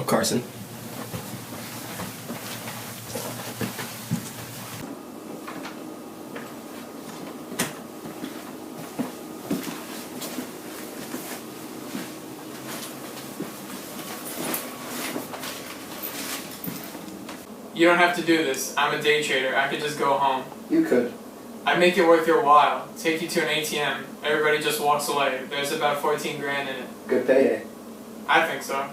Hello, Carson. You don't have to do this. I'm a day trader. I could just go home. You could. I'd make it worth your while. Take you to an ATM. Everybody just walks away. There's about 14 grand in it. Good payday. I think so.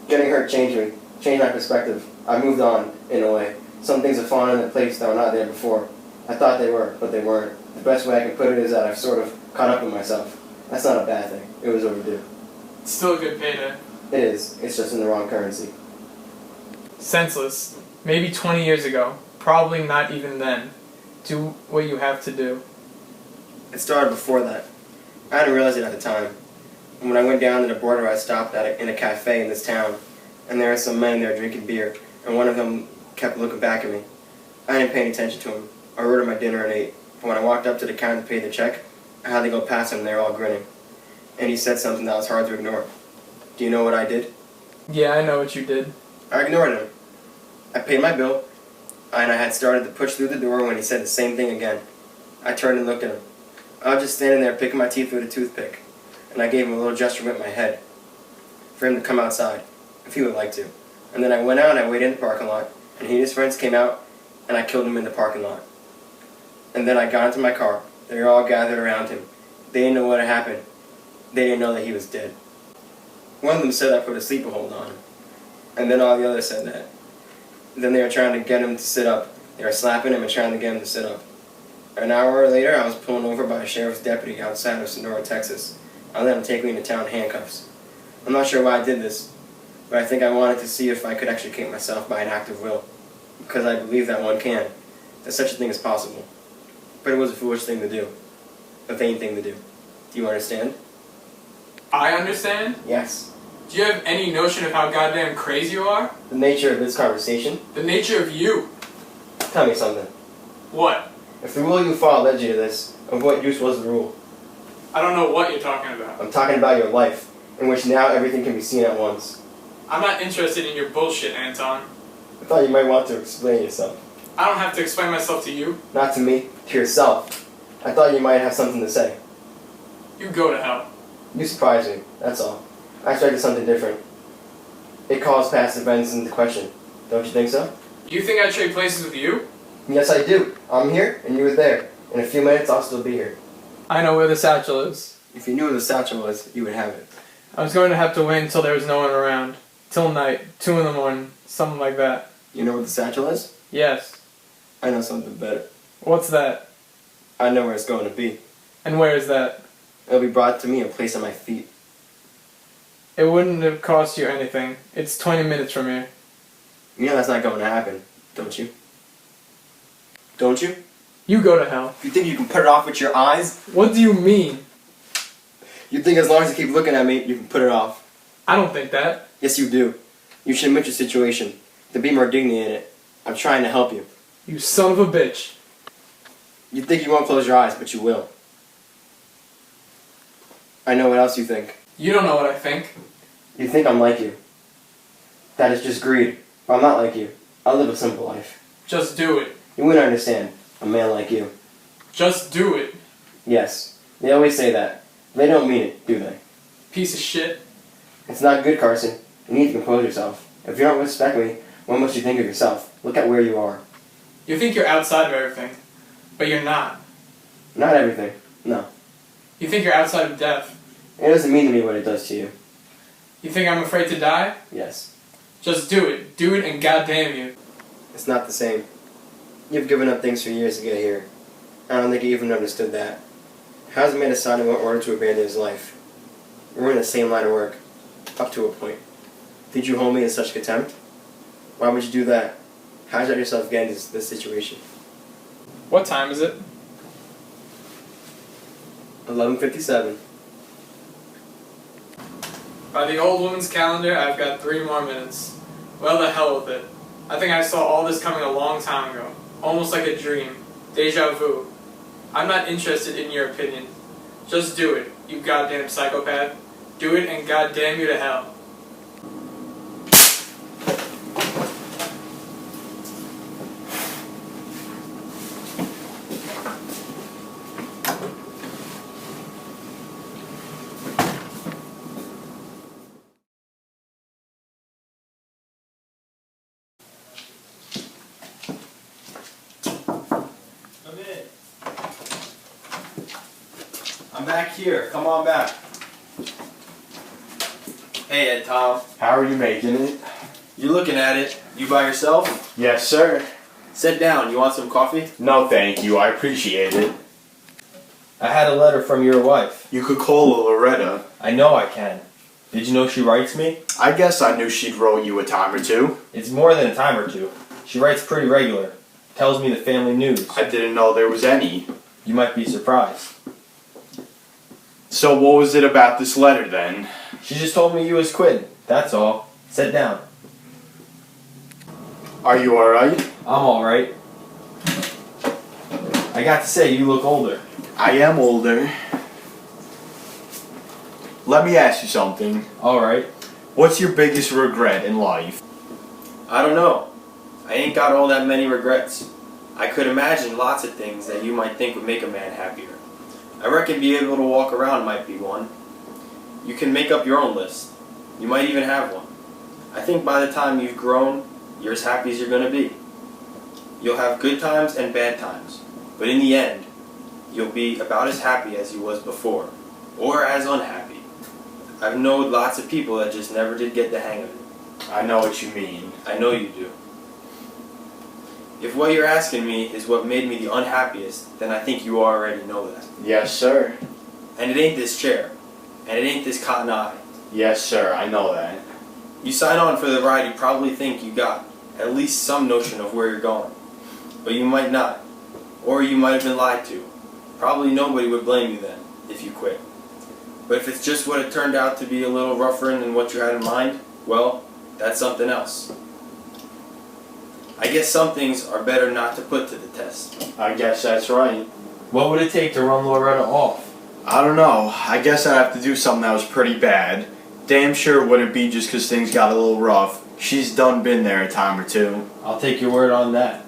Getting hurt changed me. Changed my perspective. I moved on, in a way. Some things have fallen into place that were not there before. I thought they were, but they weren't. The best way I can put it is that I've sort of caught up with myself. That's not a bad thing. It was overdue. It's still a good payday. It is. It's just in the wrong currency. Senseless. Maybe 20 years ago. Probably not even then. Do what you have to do. It started before that. I didn't realize it at the time. When I went down to the border, I stopped in a cafe in this town, and there were some men there drinking beer, and one of them kept looking back at me. I didn't pay any attention to him. I ordered my dinner and ate, but when I walked up to the counter to pay the check, I had to go past him and they were all grinning. And he said something that was hard to ignore. Do you know what I did? Yeah, I know what you did. I ignored him. I paid my bill, and I had started to push through the door when he said the same thing again. I turned and looked at him. I was just standing there picking my teeth with a toothpick, and I gave him a little gesture with my head for him to come outside, if he would like to. And then I went out and I waited in the parking lot, and he and his friends came out, and I killed him in the parking lot. And then I got into my car. They were all gathered around him. They didn't know what had happened. They didn't know that he was dead. One of them said I put a sleeper hold on him, and then all the others said that. Then they were trying to get him to sit up. They were slapping him and trying to get him to sit up. An hour later, I was pulled over by a sheriff's deputy outside of Sonora, Texas. I let him take me into town in handcuffs. I'm not sure why I did this, but I think I wanted to see if I could actually kill myself by an act of will, because I believe that one can, that such a thing is possible. But it was a foolish thing to do, a vain thing to do. Do you understand? I understand? Yes. Do you have any notion of how goddamn crazy you are? The nature of this conversation? The nature of you. Tell me something. What? If the rule you followed led you to this, of what use was the rule? I don't know what you're talking about. I'm talking about your life, in which now everything can be seen at once. I'm not interested in your bullshit, Anton. I thought you might want to explain yourself. I don't have to explain myself to you. Not to me, to yourself. I thought you might have something to say. You go to hell. You surprised me, that's all. I expected something different. It calls past events into question. Don't you think so? You think I'd trade places with you? Yes, I do. I'm here, and you were there. In a few minutes, I'll still be here. I know where the satchel is. If you knew where the satchel was, you would have it. I was going to have to wait until there was no one around. Till night, 2 in the morning, something like that. You know where the satchel is? Yes. I know something better. What's that? I know where it's going to be. And where is that? It'll be brought to me and placed on my feet. It wouldn't have cost you anything. It's 20 minutes from here. You know that's not going to happen, don't you? Don't you? You go to hell. You think you can put it off with your eyes? What do you mean? You think as long as you keep looking at me, you can put it off? I don't think that. Yes, you do. You should admit your situation. To be more dignity in it. I'm trying to help you. You son of a bitch. You think you won't close your eyes, but you will. I know what else you think. You don't know what I think. You think I'm like you. That is just greed. But I'm not like you. I live a simple life. Just do it. You wouldn't understand. A man like you. Just do it. Yes. They always say that. They don't mean it, do they? Piece of shit. It's not good, Carson. You need to compose yourself. If you don't respect me, what must you think of yourself? Look at where you are. You think you're outside of everything. But you're not. Not everything. No. You think you're outside of death. It doesn't mean to me what it does to you. You think I'm afraid to die? Yes. Just do it. Do it and goddamn you. It's not the same. You've given up things for years to get here. I don't think you even understood that. How's a man decided what order to abandon his life? We're in the same line of work. Up to a point. Did you hold me in such contempt? Why would you do that? How'd you let yourself get into this situation? What time is it? 11:57. By the old woman's calendar, I've got 3 more minutes. Well, the hell with it. I think I saw all this coming a long time ago. Almost like a dream. Deja vu. I'm not interested in your opinion. Just do it, you goddamn psychopath. Do it and goddamn you to hell. I'm back here. Come on back. Hey, Ed, Tom. How are you making it? You looking at it? You by yourself? Yes, sir. Sit down. You want some coffee? No, thank you. I appreciate it. I had a letter from your wife. You could call her Loretta. I know I can. Did you know she writes me? I guess I knew she'd wrote you a time or two. It's more than a time or two. She writes pretty regular. Tells me the family news. I didn't know there was any. You might be surprised. So what was it about this letter then? She just told me you was quitting. That's all. Sit down. Are you alright? I'm alright. I got to say, you look older. I am older. Let me ask you something. Alright. What's your biggest regret in life? I don't know. I ain't got all that many regrets. I could imagine lots of things that you might think would make a man happier. I reckon being able to walk around might be one. You can make up your own list. You might even have one. I think by the time you've grown, you're as happy as you're going to be. You'll have good times and bad times, but in the end, you'll be about as happy as you was before, or as unhappy. I've known lots of people that just never did get the hang of it. I know what you mean. I know you do. If what you're asking me is what made me the unhappiest, then I think you already know that. Yes, sir. And it ain't this chair, and it ain't this cotton eye. Yes, sir. I know that. You sign on for the ride, you probably think you got at least some notion of where you're going. But you might not. Or you might have been lied to. Probably nobody would blame you then, if you quit. But if it's just what it turned out to be a little rougher than what you had in mind, well, that's something else. I guess some things are better not to put to the test. I guess that's right. What would it take to run Loretta off? I don't know. I guess I'd have to do something that was pretty bad. Damn sure wouldn't be just 'cause things got a little rough. She's done been there a time or two. I'll take your word on that.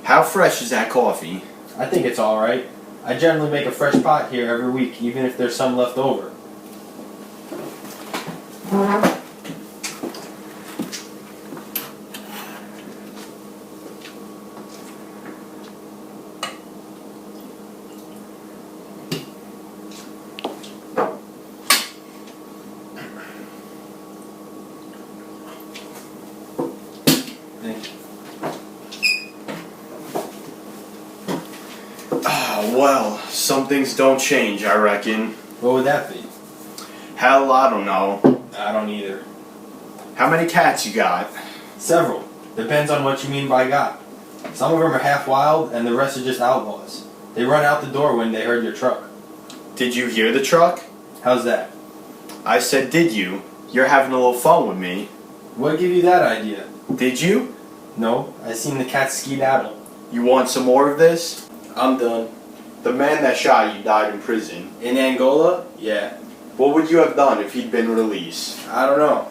How fresh is that coffee? I think it's alright. I generally make a fresh pot here every week, even if there's some left over. Well, some things don't change, I reckon. What would that be? Hell, I don't know. I don't either. How many cats you got? Several. Depends on what you mean by got. Some of them are half wild, and the rest are just outlaws. They run out the door when they heard your truck. Did you hear the truck? How's that? I said, did you? You're having a little fun with me. What gave you that idea? Did you? No, I seen the cat skedaddle. You want some more of this? I'm done. The man that shot you died in prison. In Angola? Yeah. What would you have done if he'd been released? I don't know.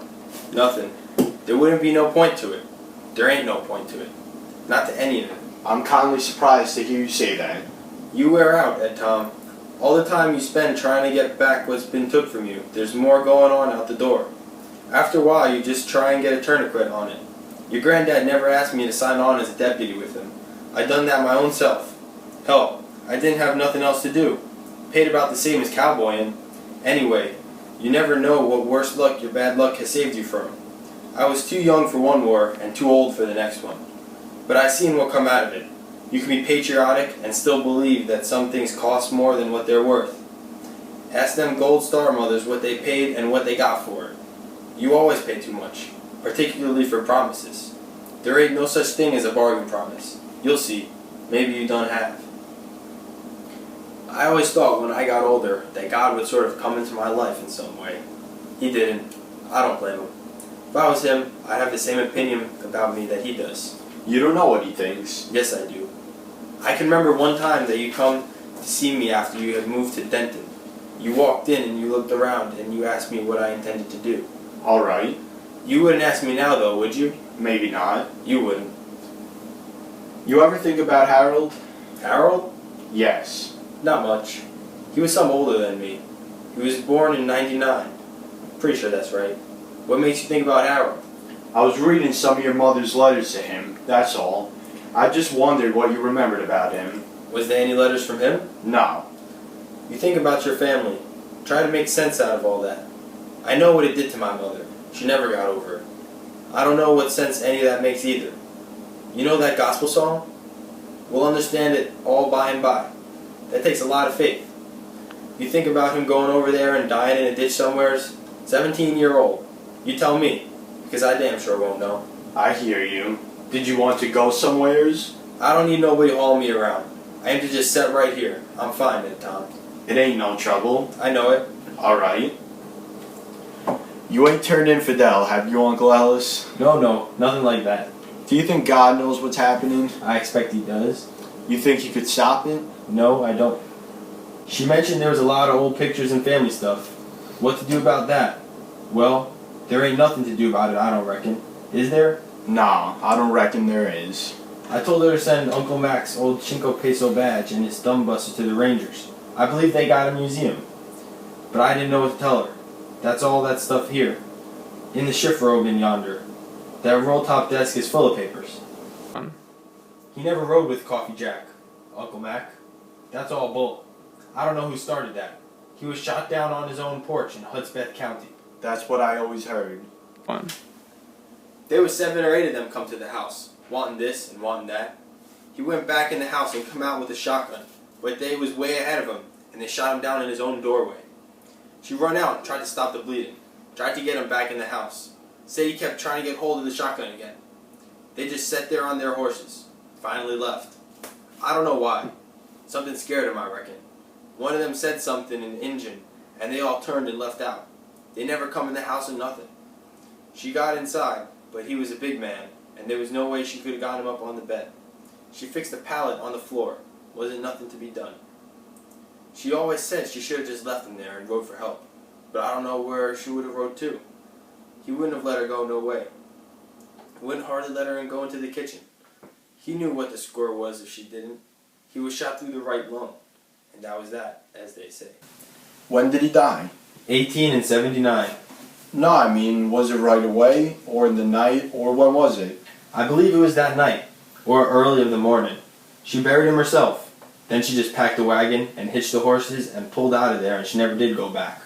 Nothing. There wouldn't be no point to it. There ain't no point to it. Not to any of it. I'm kindly surprised to hear you say that. You wear out, Ed Tom. All the time you spend trying to get back what's been took from you, there's more going on out the door. After a while, you just try and get a tourniquet on it. Your granddad never asked me to sign on as a deputy with him. I done that my own self. Hell, I didn't have nothing else to do. Paid about the same as cowboying. Anyway, you never know what worse luck your bad luck has saved you from. I was too young for one war and too old for the next one. But I seen what come out of it. You can be patriotic and still believe that some things cost more than what they're worth. Ask them Gold Star mothers what they paid and what they got for it. You always pay too much, particularly for promises. There ain't no such thing as a bargain promise. You'll see. Maybe you don't have. I always thought when I got older that God would sort of come into my life in some way. He didn't. I don't blame him. If I was him, I'd have the same opinion about me that he does. You don't know what he thinks. Yes, I do. I can remember one time that you come to see me after you had moved to Denton. You walked in and you looked around and you asked me what I intended to do. Alright. You wouldn't ask me now though, would you? Maybe not. You wouldn't. You ever think about Harold? Harold? Yes. Not much. He was some older than me. He was born in '99. Pretty sure that's right. What makes you think about Harold? I was reading some of your mother's letters to him, that's all. I just wondered what you remembered about him. Was there any letters from him? No. You think about your family. Try to make sense out of all that. I know what it did to my mother. She never got over it. I don't know what sense any of that makes either. You know that gospel song? We'll understand it all by and by. That takes a lot of faith. You think about him going over there and dying in a ditch somewheres? 17-year-old. You tell me, because I damn sure won't know. I hear you. Did you want to go somewheres? I don't need nobody hauling me around. I aim to just sit right here. I'm fine at times. It ain't no trouble. I know it. Alright. You ain't turned infidel, have you, Uncle Ellis? No, nothing like that. Do you think God knows what's happening? I expect he does. You think he could stop it? No, I don't. She mentioned there was a lot of old pictures and family stuff. What to do about that? Well, there ain't nothing to do about it, I don't reckon. Is there? Nah, I don't reckon there is. I told her to send Uncle Mac's old Cinco Peso badge and his thumb buster to the Rangers. I believe they got a museum. But I didn't know what to tell her. That's all that stuff here. In the shift robe in yonder. That roll-top desk is full of papers. He never rode with Coffee Jack, Uncle Mac. That's all bull. I don't know who started that. He was shot down on his own porch in Hudspeth County. That's what I always heard. There was 7 or 8 of them come to the house, wanting this and wanting that. He went back in the house and come out with a shotgun, but they was way ahead of him, and they shot him down in his own doorway. She run out and tried to stop the bleeding, tried to get him back in the house. Said he kept trying to get hold of the shotgun again. They just sat there on their horses, finally left. I don't know why. Something scared him, I reckon. One of them said something in Injun, and they all turned and left out. They never come in the house or nothing. She got inside, but he was a big man, and there was no way she could have got him up on the bed. She fixed a pallet on the floor. Wasn't nothing to be done. She always said she should have just left him there and rode for help, but I don't know where she would have rode to. He wouldn't have let her go, no way. He wouldn't hardly let her go into the kitchen. He knew what the score was if she didn't. He was shot through the right lung, and that was that, as they say. When did he die? 18 and 79. No, I mean, was it right away, or in the night, or when was it? I believe it was that night, or early of the morning. She buried him herself. Then she just packed a wagon and hitched the horses and pulled out of there, and she never did go back.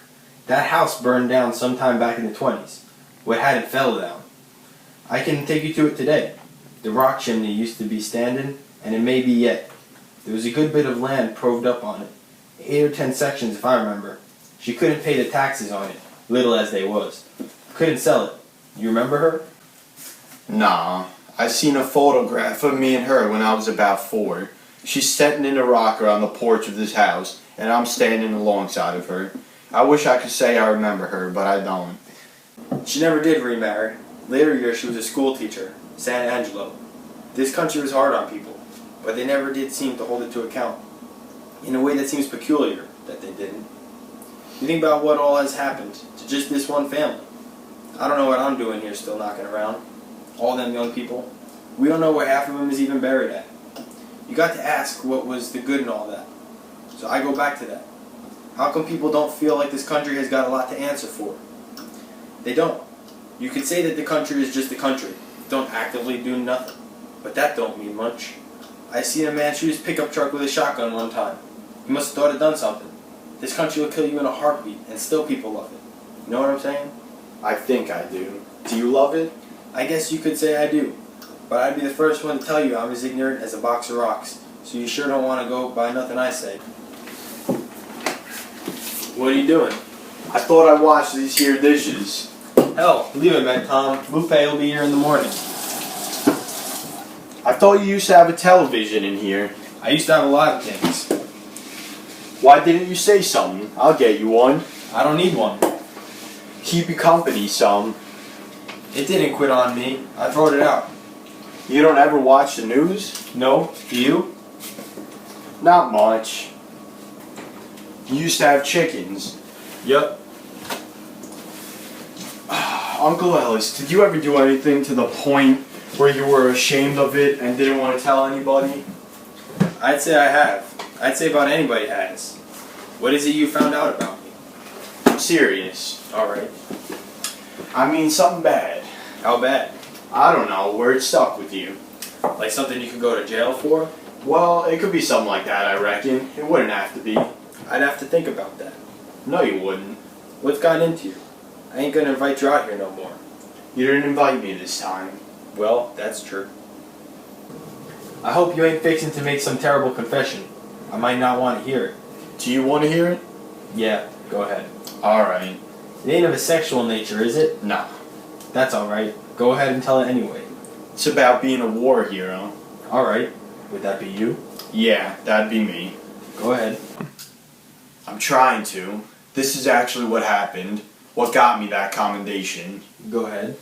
That house burned down sometime back in the 20s. What hadn't fell down. I can take you to it today. The rock chimney used to be standing, and it may be yet. There was a good bit of land proved up on it. 8 or 10 sections, if I remember. She couldn't pay the taxes on it, little as they was. Couldn't sell it. You remember her? Nah, I seen a photograph of me and her when I was about 4. She's sitting in a rocker on the porch of this house, and I'm standing alongside of her. I wish I could say I remember her, but I don't. She never did remarry. Later years she was a school teacher, San Angelo. This country was hard on people, but they never did seem to hold it to account. In a way that seems peculiar, that they didn't. You think about what all has happened to just this one family. I don't know what I'm doing here still knocking around. All them young people. We don't know where half of them is even buried at. You got to ask what was the good in all that. So I go back to that. How come people don't feel like this country has got a lot to answer for? They don't. You could say that the country is just the country. Don't actively do nothing. But that don't mean much. I seen a man shoot his pickup truck with a shotgun one time. He must have thought it done something. This country will kill you in a heartbeat, and still people love it. You know what I'm saying? I think I do. Do you love it? I guess you could say I do. But I'd be the first one to tell you I'm as ignorant as a box of rocks. So you sure don't want to go by nothing I say. What are you doing? I thought I washed these here dishes. Hell, leave it, man, Tom. Lupe will be here in the morning. I thought you used to have a television in here. I used to have a lot of things. Why didn't you say something? I'll get you one. I don't need one. Keep you company some. It didn't quit on me. I throwed it out. You don't ever watch the news? No? Do you? Not much. You used to have chickens. Yup. Uncle Ellis, did you ever do anything to the point where you were ashamed of it and didn't want to tell anybody? I'd say I have. I'd say about anybody has. What is it you found out about me? I'm serious. Alright. I mean something bad. How bad? I don't know, where it stuck with you. Like something you could go to jail for? Well, it could be something like that, I reckon. It wouldn't have to be. I'd have to think about that. No, you wouldn't. What's gotten into you? I ain't gonna invite you out here no more. You didn't invite me this time. Well, that's true. I hope you ain't fixing to make some terrible confession. I might not want to hear it. Do you want to hear it? Yeah, go ahead. Alright. It ain't of a sexual nature, is it? Nah. That's alright. Go ahead and tell it anyway. It's about being a war hero. Alright. Would that be you? Yeah, that'd be me. Go ahead. I'm trying to. This is actually what happened. What got me that commendation. Go ahead.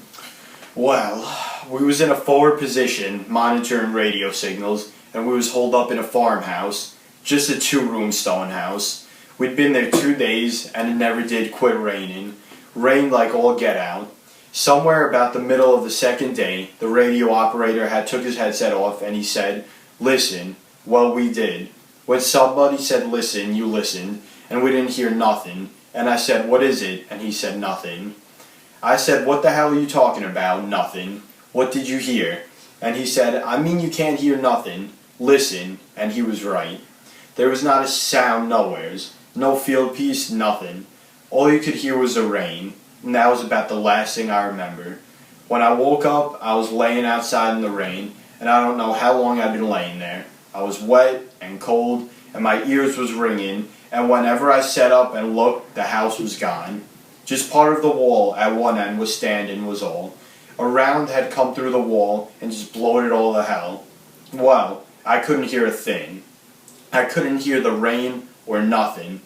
Well, we was in a forward position, monitoring radio signals, and we was holed up in a farmhouse, just a 2-room stone house. We'd been there 2 days, and it never did quit raining. Rained like all get out. Somewhere about the middle of the second day, the radio operator had took his headset off, and he said, "Listen." Well, we did. When somebody said listen, you listened, and we didn't hear nothing. And I said, "What is it?" And he said, "Nothing." I said, "What the hell are you talking about?" "Nothing." "What did you hear?" And he said, "I mean you can't hear nothing. Listen." And he was right. There was not a sound nowheres. No field piece, nothing. All you could hear was the rain, and that was about the last thing I remember. When I woke up, I was laying outside in the rain, and I don't know how long I'd been laying there. I was wet and cold, and my ears was ringing, and whenever I sat up and looked, the house was gone. Just part of the wall at one end was standing was all. A round had come through the wall and just blowed it all to hell. Well, I couldn't hear a thing. I couldn't hear the rain or nothing.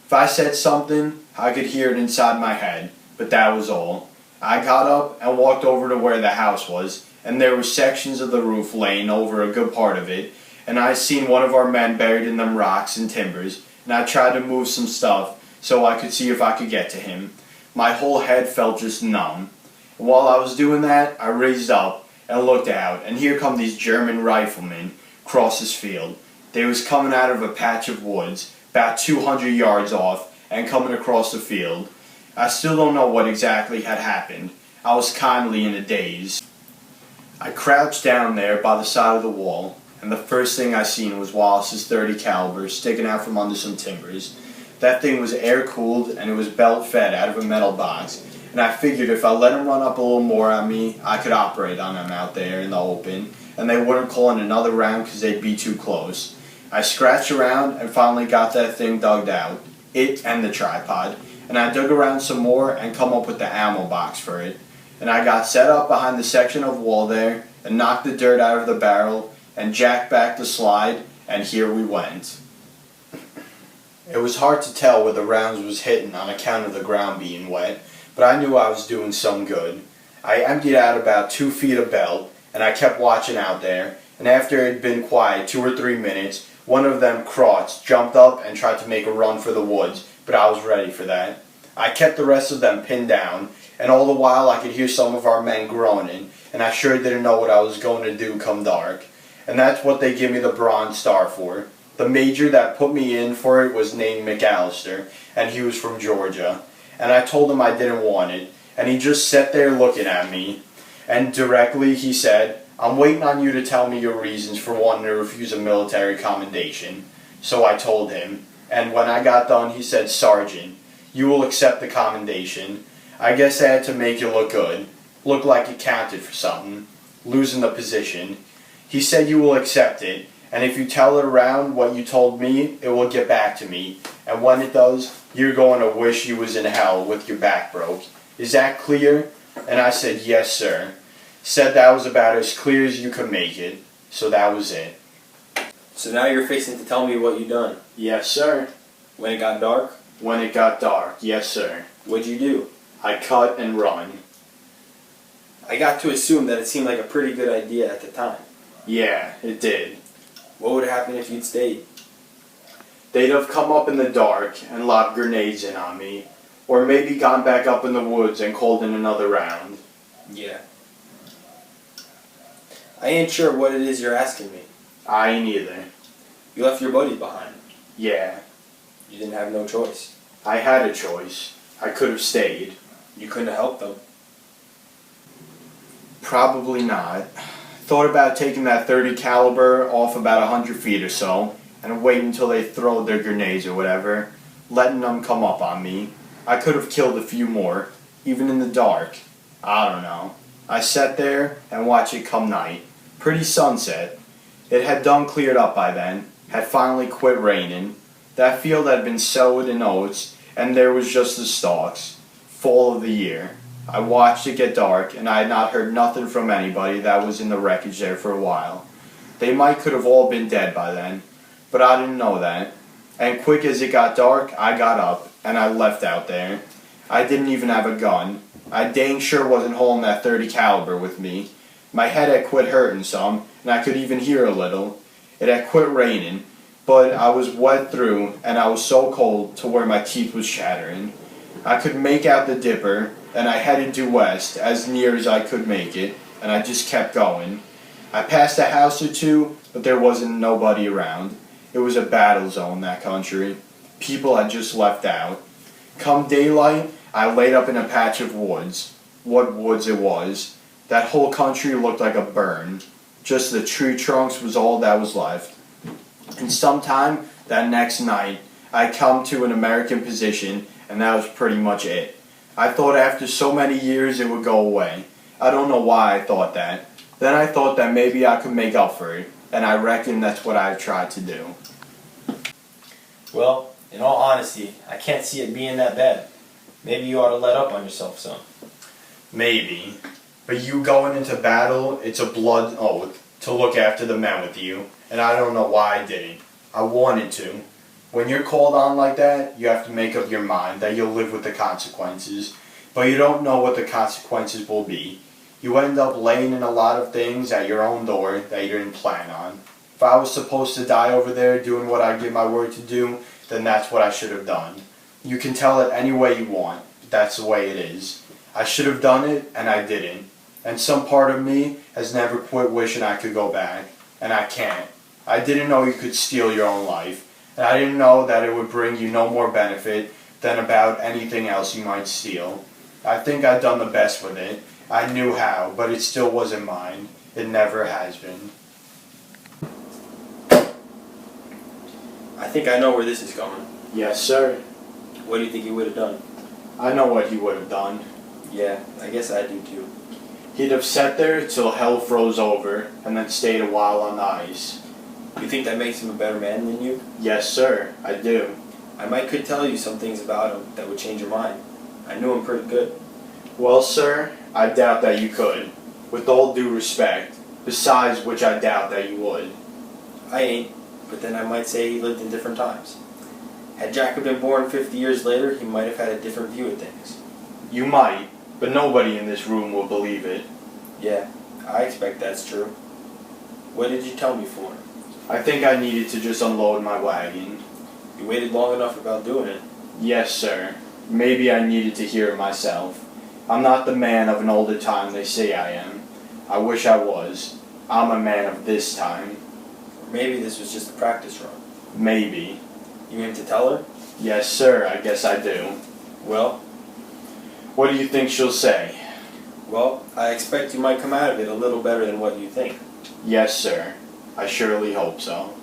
If I said something, I could hear it inside my head, but that was all. I got up and walked over to where the house was, and there were sections of the roof laying over a good part of it, and I seen one of our men buried in them rocks and timbers, and I tried to move some stuff so I could see if I could get to him. My whole head felt just numb. And while I was doing that, I raised up and looked out, and here come these German riflemen across this field. They was coming out of a patch of woods, about 200 yards off, and coming across the field. I still don't know what exactly had happened. I was kindly in a daze. I crouched down there by the side of the wall, and the first thing I seen was Wallace's .30 caliber sticking out from under some timbers. That thing was air-cooled, and it was belt-fed out of a metal box, and I figured if I let him run up a little more on me, I could operate on him out there in the open, and they wouldn't call in another round because they'd be too close. I scratched around and finally got that thing dug out, it and the tripod, and I dug around some more and come up with the ammo box for it. And I got set up behind the section of wall there, and knocked the dirt out of the barrel, and jacked back the slide, and here we went. It was hard to tell where the rounds was hitting on account of the ground being wet, but I knew I was doing some good. I emptied out about 2 feet of belt, and I kept watching out there, and after it had been quiet 2 or 3 minutes, one of them Croats jumped up and tried to make a run for the woods, but I was ready for that. I kept the rest of them pinned down, and all the while I could hear some of our men groaning, and I sure didn't know what I was going to do come dark. And that's what they give me the Bronze Star for. The major that put me in for it was named McAllister, and he was from Georgia. And I told him I didn't want it, and he just sat there looking at me. And directly he said, "I'm waiting on you to tell me your reasons for wanting to refuse a military commendation." So I told him, and when I got done he said, "Sergeant, you will accept the commendation. I guess I had to make you look good. Look like you counted for something. Losing the position. He said you will accept it, and if you tell it around what you told me, it will get back to me. And when it does, you're going to wish you was in hell with your back broke. Is that clear?" And I said, "Yes, sir." Said that was about as clear as you could make it. So that was it. So now you're fixing to tell me what you done. Yes, sir. When it got dark, When it got dark, yes, sir. what'd you do? I cut and run. I got to assume that it seemed like a pretty good idea at the time. Yeah, it did. What would have happened if you'd stayed? They'd have come up in the dark and lobbed grenades in on me, or maybe gone back up in the woods and called in another round. Yeah. I ain't sure what it is you're asking me. I ain't either. You left your buddies behind. Yeah, You didn't have no choice. I had a choice. I could have stayed. You couldn't have helped them. Probably not. Thought about taking that .30 caliber off about 100 feet or so, and wait until they throw their grenades or whatever. letting them come up on me. I could have killed a few more, even in the dark. I don't know. I sat there and watched it come night. Pretty sunset. It had done cleared up by then, had finally quit raining. That field had been sowed in oats, and there was just the stalks. Fall of the year. I watched it get dark, and I had not heard nothing from anybody that was in the wreckage there for a while. They might could have all been dead by then, but I didn't know that. And quick as it got dark, I got up, and I left out there. I didn't even have a gun. I dang sure wasn't holding that .30 caliber with me. My head had quit hurting some, and I could even hear a little. It had quit raining, but I was wet through, and I was so cold to where my teeth was chattering. I could make out the dipper, and I headed due west, as near as I could make it, and I just kept going. I passed a house or two, but there wasn't nobody around. It was a battle zone, that country. People had just left out. Come daylight, I laid up in a patch of woods. What woods it was. That whole country looked like a burn. Just the tree trunks was all that was left. And sometime that next night, I come to an American position, and that was pretty much it. I thought after so many years it would go away. I don't know why I thought that. Then I thought that maybe I could make up for it, and I reckon that's what I've tried to do. Well, in all honesty, I can't see it being that bad. Maybe you ought to let up on yourself some. Maybe. But you going into battle, it's a blood oath to look after the men with you, and I don't know why I didn't. I wanted to. When you're called on like that, you have to make up your mind that you'll live with the consequences, but you don't know what the consequences will be. You end up laying in a lot of things at your own door that you didn't plan on. If I was supposed to die over there doing what I give my word to do, then that's what I should have done. You can tell it any way you want, but that's the way it is. I should have done it, and I didn't. And some part of me has never quit wishing I could go back, and I can't. I didn't know you could steal your own life, and I didn't know that it would bring you no more benefit than about anything else you might steal. I think I'd done the best with it. I knew how, but it still wasn't mine. It never has been. I think I know where this is going. Yes, sir. What do you think he would have done? I know what he would have done. Yeah, I guess I do too. He'd have sat there till hell froze over, and then stayed a while on the ice. You think that makes him a better man than you? Yes, sir, I do. I might could tell you some things about him that would change your mind. I knew him pretty good. Well, sir, I doubt that you could. With all due respect. Besides which I doubt that you would. I ain't, but then I might say he lived in different times. Had Jack been born 50 years later, he might have had a different view of things. You might, but nobody in this room will believe it. Yeah, I expect that's true. What did you tell me for? I think I needed to just unload my wagon. You waited long enough about doing it. Yes, sir. Maybe I needed to hear it myself. I'm not the man of an older time they say I am. I wish I was. I'm a man of this time. Or maybe this was just a practice run. Maybe. You aim to tell her? Yes, sir, I guess I do. Well, What do you think she'll say? well, I expect you might come out of it a little better than what you think. Yes, sir. I surely hope so.